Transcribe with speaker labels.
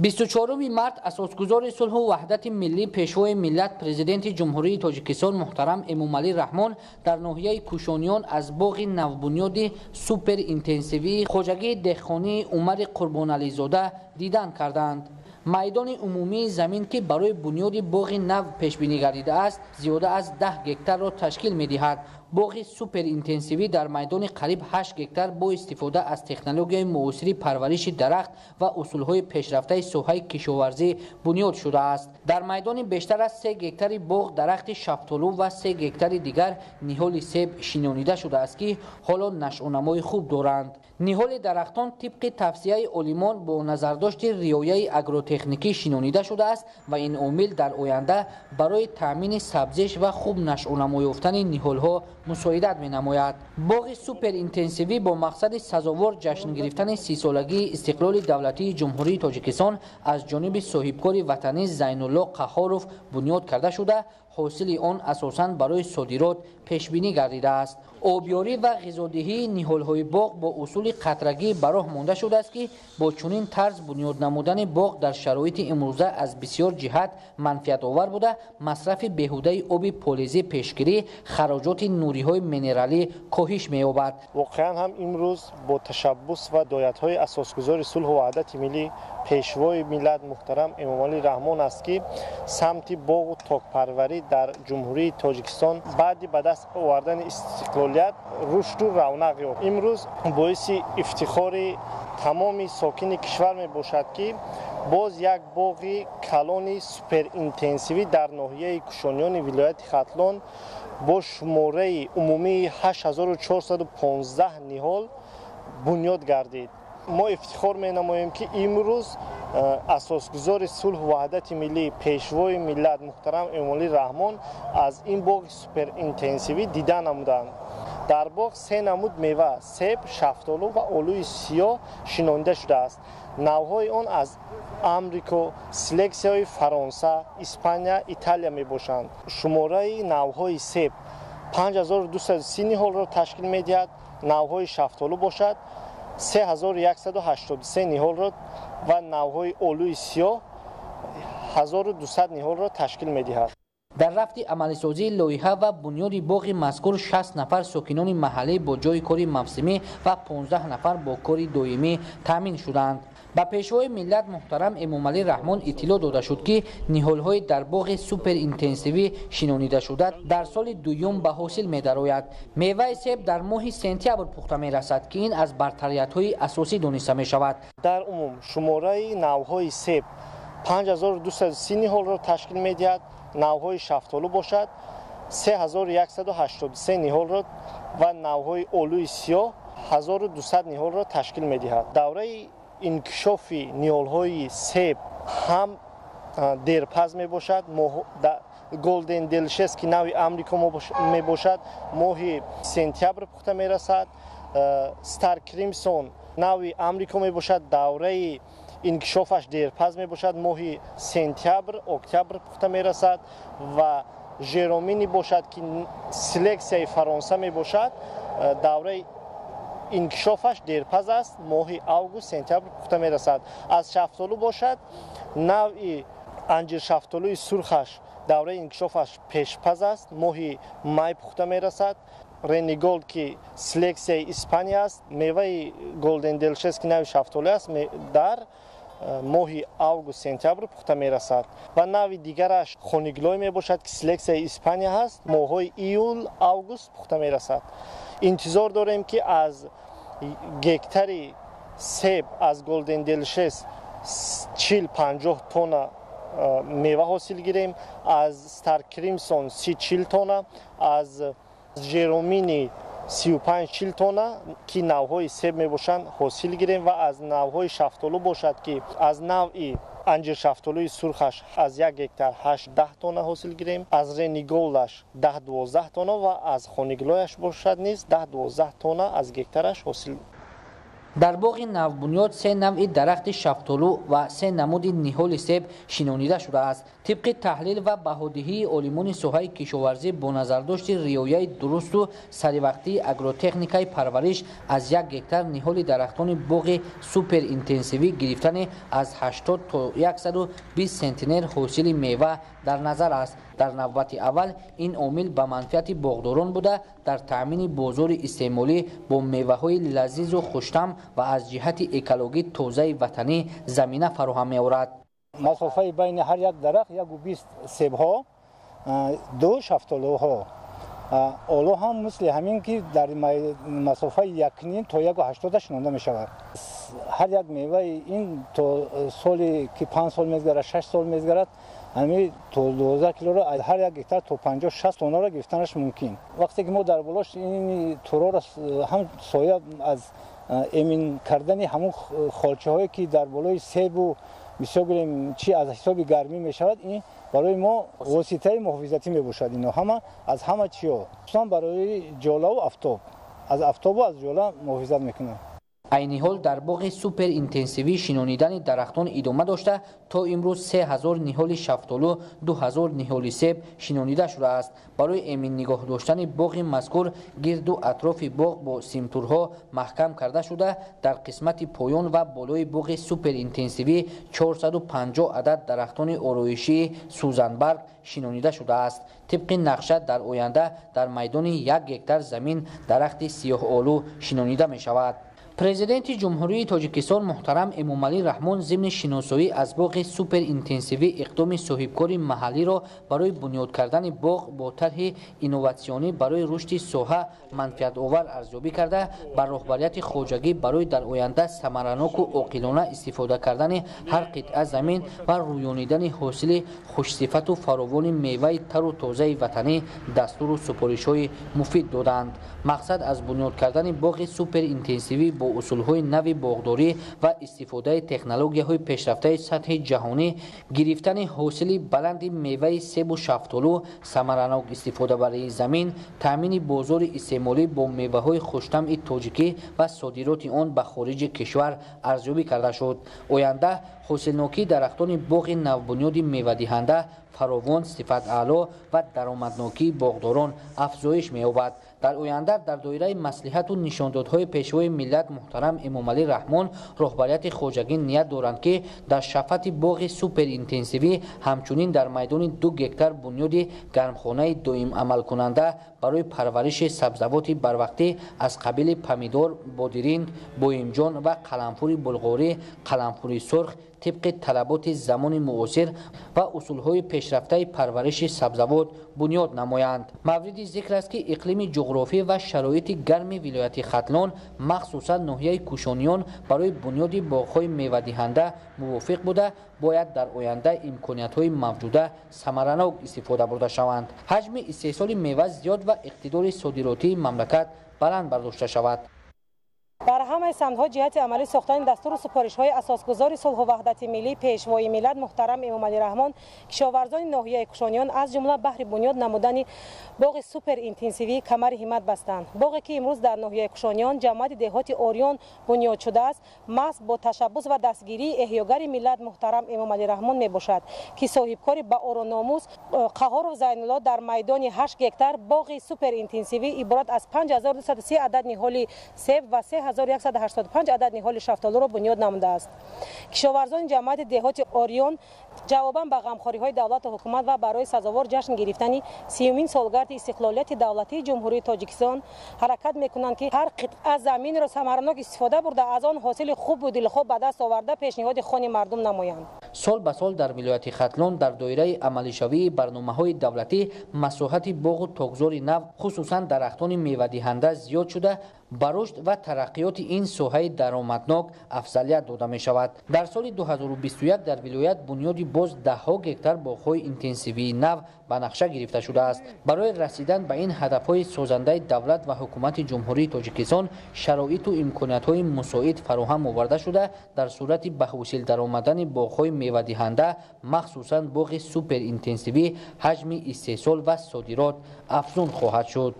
Speaker 1: 24 март асосгузори сулҳу ваҳдати миллӣ пешвои миллат президенти ҷумҳурии Тоҷикистон муҳтарам Эмомалӣ Раҳмон дар ноҳияи Кушониён аз боғи навбунёди суперинтенсивии хоҷагии деҳқонии Умари Қурбонализода дидан карданд. майдони умумии замин ки барои бунёди боғи нав пешбинӣ гардидааст, зиёда аз 10 гектарро ташкил медиҳад. боғи суперинтенсивӣ дар майдони қариб 8 гектар бо истифода аз технологияи муосири парвариши дарахт ва усулҳои пешрафтаи соҳаи кишоварзӣ бунёд шудааст. дар майдони бештар аз 3 гектари боғ дарахти шафтолу ва 3 гектари дигар ниҳоли себ шинонида шудааст ки ҳоло нашъунамои хуб доранд. ниҳоли дарахтон тибқи тавсияи олимон бо назардошти риояи агротехникӣ шинонида шудааст ва ин омил дар оянда барои таъмини сабзиш ва хуб нашъунамо ёфтани ниҳолҳо мусоидат менамояд. боғи суперинтенсивӣ бо мақсади сазовор ҷашн гирифтани 30-солагии истиқлоли давлатии ҷумҳурии Тоҷикистон аз ҷониби соҳибкори ватанӣ Зайнулло Қаҳоров бунёд карда шуда, ҳосили он асосан барои содирот пешбинӣ гардидааст. обёрӣ ва ғизодиҳии ниҳолҳои боғ бо усули қатрагӣ ба роҳ монда шудааст ки бо чунин тарз бунёд намудани боғ дар шароити имрӯза аз бисёр ҷиҳат манфиатовар буда, масрафи беҳудаи оби полизӣ пешгирӣ, хароҷоти нуриҳои минералӣ коҳиш меёбад.
Speaker 2: воқеан ҳам имрӯз бо ташаббус ва доятҳои асосгузори сулҳу ваҳдати миллӣ пешвои миллат муҳтарам Эмомалӣ Раҳмон аст ки самти боғу токпарварӣ дар ҷумҳурии Тоҷикистон баъди ба даст овардани истиқлолият рушду равнақ ёфт. имрӯз боиси ифтихори тамоми сокини кишвар мебошад ки боз як боғи калони суперинтенсивӣ дар ноҳияи Кушониёни вилояти Хатлон бо шумораи умумии 8415 ниҳол бунёд гардид. мо ифтихор менамоем ки имрӯз асосгузори сулҳу ваҳдати миллӣ пешвои миллат муҳтарам Эмомалӣ Раҳмон аз ин боғи суперинтенсивӣ дида намуданд. дар боғ 3 намуд мева себ, шафтолу ва олӯи сиёҳ шинонида шудааст. навъҳои он аз Амрико, селексияҳои Фаронса, Испания, Италия мебошанд. шумораи навъҳои себ 5230 ниҳолро ташкил медиҳад. навъҳои шафтолу бошад 3183 ниҳолро ва навъҳои олӯи сиёҳ 1200 ниҳолро ташкил медиҳад.
Speaker 1: дар рафти амалисозии лоиҳа ва бунёди боғи мазкур 60 нафар сокинони маҳаллӣ бо ҷои кори мавсимӣ ва 15 нафар бо кори доимӣ таъмин шуданд. ба пешвои миллат муҳтарам Эмомалӣ Раҳмон иттилоъ дода шуд ки ниҳолҳои дар боғи суперинтенсивӣ шинонида шуда дар соли дуюм ба ҳосил медарояд. меваи себ дар моҳи сентябр пухта мерасад ки ин аз бартариятҳои асосӣ дониста мешавад.
Speaker 2: дар умум шумораи навъҳои себ 5230 ниҳолро ташкил медиҳад. навъҳои шафтолу бошад 3183 ниҳолро ва навъҳои олӯи сиёҳ 1200 ниҳолро ташкил медиҳад. давраи инкишофи ниҳолҳои себ ҳам дерпаз мебошад. голден делшес ки нави Амрико мебошад моҳи сентябр пухта мерасад. стар кримсон нави Амрико мебошад. давраи инкишофаш дерпаз мебошад моҳи сентябр октябр пухта мерасад ва жеромини бошад ки селексияи Фаронса мебошад. давраи инкишофаш дерпаз аст моҳи август сентябр пухта мерасад. аз шафтолу бошад нави анҷиршафтолуи сурхаш давраи инкишофаш пешпаз аст моҳи май пухта мерасад. рениголд ки селексияи Испания аст, меваи голден делшес ки нави шафтолу аст дар моҳи август сентябр пухта мерасад ва нави дигараш хониглой мебошад ки селексияи Испания ҳаст, моҳҳои июл август пухта мерасад. интизор дорем ки аз гектари себ аз голден делшес 40-50 тонна мева ҳосил гирем, аз стар кримсон 30-40 тонна, аз жеромини 35-40 тонна ки навъҳои себ мебошанд ҳосил гирем ва аз навъҳои шафтолу бошад ки аз нави анҷиршафтолуи сурхаш аз 1 гектар 8-10 тонна ҳосил гирем, аз рениголдаш 10-12 тонна ва аз хониглояш бошад низ 10-12 тонна аз гектараш ҳосил
Speaker 1: در باغ نوبنیاد 3 نوع درخت شفتالو و 3 نمود نهال سیب شنانیده شده است. طبق تحلیل و بهادهی عالمان ساحه کشاورزی با نظرداشت رعایت درست و سریوقتی اگروتکنیکای پرورش از 1 هکتار نهال درختان باغ سوپر اینتنسیوی گرفتن از 80 تا 120 سانتی حاصل میوه در نظر است. در نوبت اول این عامل به منفعت باغداران بوده در تامین بازار استعمالی با میوه‌های لذیذ و خوش‌طعم و از جهت اکولوژی تازه وطنی زمینه فراهم می‌آورد.
Speaker 3: مسافه بین هر یک درخت 120 سیب‌ها، 2 شفتالوها. آلو هم مثل همین که در مسافه 1.5 تا 1.80 شنانده می شود. هر یک میوه این تا سالی که 5 سال می‌گذرد 6 سال می‌گذرد همین تا 12 کیلو را از هر یک هکتار تا 50-60 تن را گرفتنش ممکن. وقتی که ما در بالاش این تورا را هم سایه از امین کردن همون خالچه هایی که در بالای سیب و بسیار گریم چی از حساب گرمی می شود، این برای ما واسطه محافظتی می باشد. اینا همه از همه چی ها خصوصا برای جاله و آفتاب، از آفتاب و از جاله محافظت میکنه.
Speaker 1: عین حال در باغ سوپر اینتنسیوی شنانیدن درختان ادامه داشته تا امروز 3000 نهال شفتالو، 2000 نهال سیب شنانیده شده است. برای امین نگاه داشتن باغ مذکور گرد و اطراف باغ با سیمتورها محکم کرده شده. در قسمت پایان و بالای باغ سوپر اینتنسیوی 450 عدد درختان آرایشی سوزنبرگ شنانیده شده است. طبق نقشه در آینده در میدان 1 هکتار زمین درخت سیاه آلو شنانیده می شود. پرزیدنت جمهوری تاجیکستان محترم امامعلی رحمان ضمن شناسایی از باغ سوپر اینتنسیوی اقدام صاحبکار محلی را برای بنیاد کردن باغ با طرح اینوواسیونی برای رشد ساحه منفعت آور ارزیابی کرده بر رهبریت خواجگی برای در آینده ثمرناک و عاقلانه استفاده کردن هر قطعه زمین و رویانیدن حاصل خوشصفت و فراوان میوه تر و تازه وطنی دستور و سپارش‌های مفید دادند. مقصد از بنیاد کردن باغ سوپر اینتنسیوی با اصولهای نو باغداری و استفاده تکنولوژی‌های پیشرفته سطح جهانی گرفتن حاصل بلند میوه سیب و شفتالو ثمرناک استفاده برای زمین، تامین بازار استعمالی با میوه‌های خوش‌طعم تاجیکی و صادرات آن به خارج کشور ارزیابی کرده شد. آینده حاصلناکی درختان باغ نوبنیاد میوه دهنده فراوان، صفت اعلی و درآمدناکی باغداران افزایش می‌یابد. در آینده در دایره مصلحت و نشاندادهای پیشوای ملت محترم امامعلی رحمان رهبریت خواجگی نیت دارند که در شفت باغ سوپر اینتنسیوی همچنین در میدان 2 هکتار بنیاد گرمخانه دائم عمل کننده برای پرورش سبزیجات بروقتی از قبیل پمیدور، بادرینگ، بویمجان و قلمفور بلغاری، قلمفور سرخ طبق طلبات زمان معاصر و اصولهای پیشرفته پرورش سبزیجات بنیاد نمایند. مورد ذکر است که اقلیم جغرافی و شرایط گرم ولایت ختلان مخصوصا ناحیه کوشانیان برای بنیاد باغ‌های میوه دهنده موافق بوده باید در آینده امکانیت‌های موجوده ثمرناک استفاده برده شوند. حجم استحصال میوه زیاد و اقتدار صادراتی مملکت بلند برداشته شود.
Speaker 4: در همه سمت‌ها جهت عملی ساختن دستور و سپارش‌های اساسگذار صلح و وحدت ملی پیشوای ملت محترم امامعلی رحمان کشاورزان ناحیه کوشانیان از جمله بهر بنیاد نمودن باغ سوپر اینتنسیوی کمر همت بستند. باغی که امروز در ناحیه کوشانیان جماعت دهات اوریان بنیاد شده است، محض با تشبث و دستگیری احیاگر ملت محترم امامعلی رحمان میباشد که صاحبکار به اور و ناموس قهار و زین الله در میدان 8 هکتار باغ سوپر اینتنسیوی عبارت از 5230 عدد نهال سیب و 3185 عدد نهال شفتالو را بنیاد نموده است. کشاورزان جماعت دهات اوریان جواباً به غمخوری‌های دولت و حکومت و برای سزاوار جشن گرفتن 30مین سالگرد استقلالیت دولتی جمهوری تاجیکستان حرکت می‌کنند که هر قطعه زمین را ثمرناک استفاده برده از آن حاصل خوب و دلخواه به دست آورده پیشنهاد خان مردم نمایند.
Speaker 1: سال به سال در ولایت ختلان در دایره عملی شوی برنامه‌های دولتی مساحت باغ و تاک‌زار نو خصوصاً درختان میوه دهنده زیاد شده به رشد و ترقیات این ساحه درآمدناک افضلیت داده می شود. در سال 2021 در ولایت بنیاد باز 10 هکتار باغ‌های اینتنسیوی نو به نقشه گرفته شده است. برای رسیدن به این هدف‌های سازنده دولت و حکومت جمهوری تاجیکستان شرایط و امکانات‌های مساعد فراهم آورده شده در صورت به حاصل درآمدن باغ‌های میوه دهنده مخصوصاً باغ سوپر اینتنسیوی حجم استحصال و صادرات افزون خواهد شد.